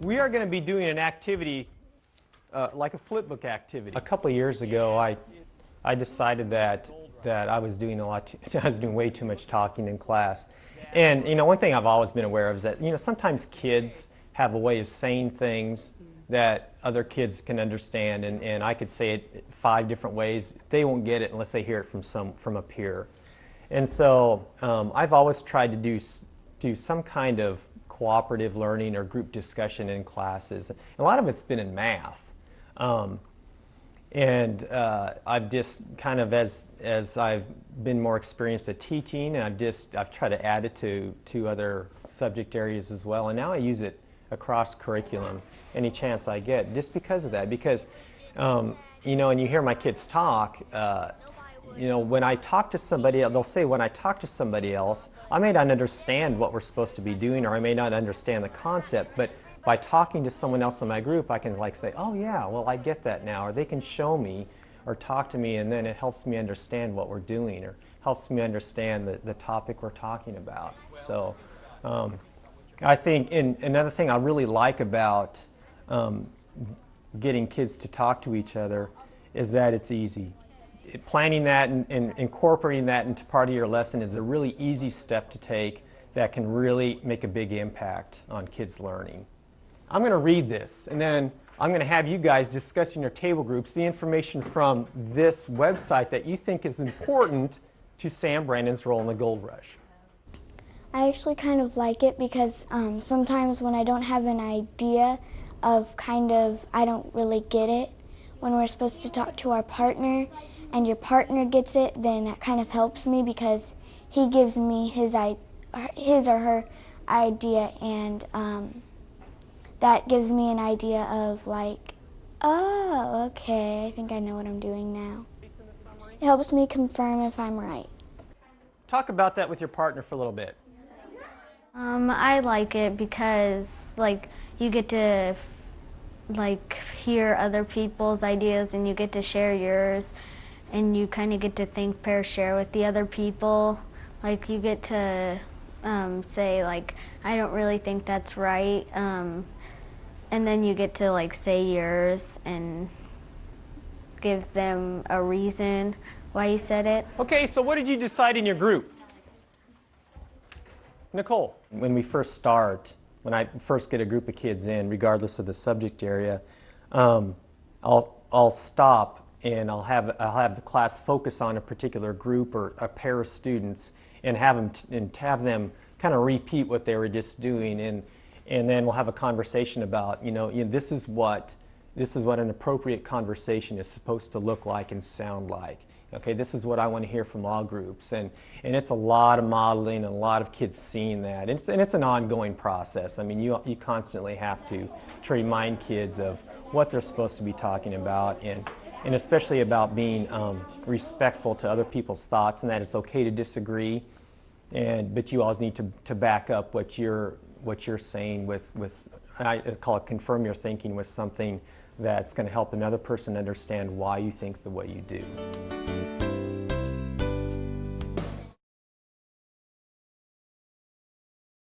We are going to be doing an activity like a flipbook activity. A couple of years ago, I decided that I was doing I was doing way too much talking in class. And one thing I've always been aware of is that sometimes kids have a way of saying things that other kids can understand, and I could say it 5 different ways. They won't get it unless they hear it from a peer. And so I've always tried to do some kind of cooperative learning or group discussion in classes. And a lot of it's been in math. I've just kind of, as I've been more experienced at teaching, I've tried to add it to other subject areas as well. And now I use it across curriculum any chance I get, just because of that. Because, and you hear my kids talk, when I talk to somebody, they'll say, when I talk to somebody else, I may not understand what we're supposed to be doing, or I may not understand the concept, but by talking to someone else in my group, I can say, oh yeah, well I get that now, or they can show me or talk to me, and then it helps me understand what we're doing, or helps me understand the topic we're talking about. So I think another thing I really like about getting kids to talk to each other is that it's easy. Planning that and incorporating that into part of your lesson is a really easy step to take that can really make a big impact on kids' learning. I'm going to read this, and then I'm going to have you guys discuss in your table groups the information from this website that you think is important to Sam Brandon's role in the Gold Rush. I actually kind of like it because sometimes when I don't have an idea of I don't really get it, when we're supposed to talk to our partner and your partner gets it, then that kind of helps me because he gives me his or her idea, and that gives me an idea of oh, okay, I think I know what I'm doing now. It helps me confirm if I'm right. Talk about that with your partner for a little bit. I like it because you get to hear other people's ideas, and you get to share yours, and you kind of get to think, pair, share with the other people. You get to say I don't really think that's right, and then you get to say yours and give them a reason why you said it. Okay, so what did you decide in your group? Nicole? When we first start, when I first get a group of kids in, regardless of the subject area, I'll stop and I'll have the class focus on a particular group or a pair of students and have them kind of repeat what they were just doing, and then we'll have a conversation about this is what an appropriate conversation is supposed to look like and sound like. Okay, this is what I want to hear from all groups, and it's a lot of modeling and a lot of kids seeing that, and it's an ongoing process. I mean, you constantly have to remind kids of what they're supposed to be talking about, and especially about being respectful to other people's thoughts, and that it's okay to disagree, but you always need to back up what you're saying with I call it confirm your thinking with something that's going to help another person understand why you think the way you do.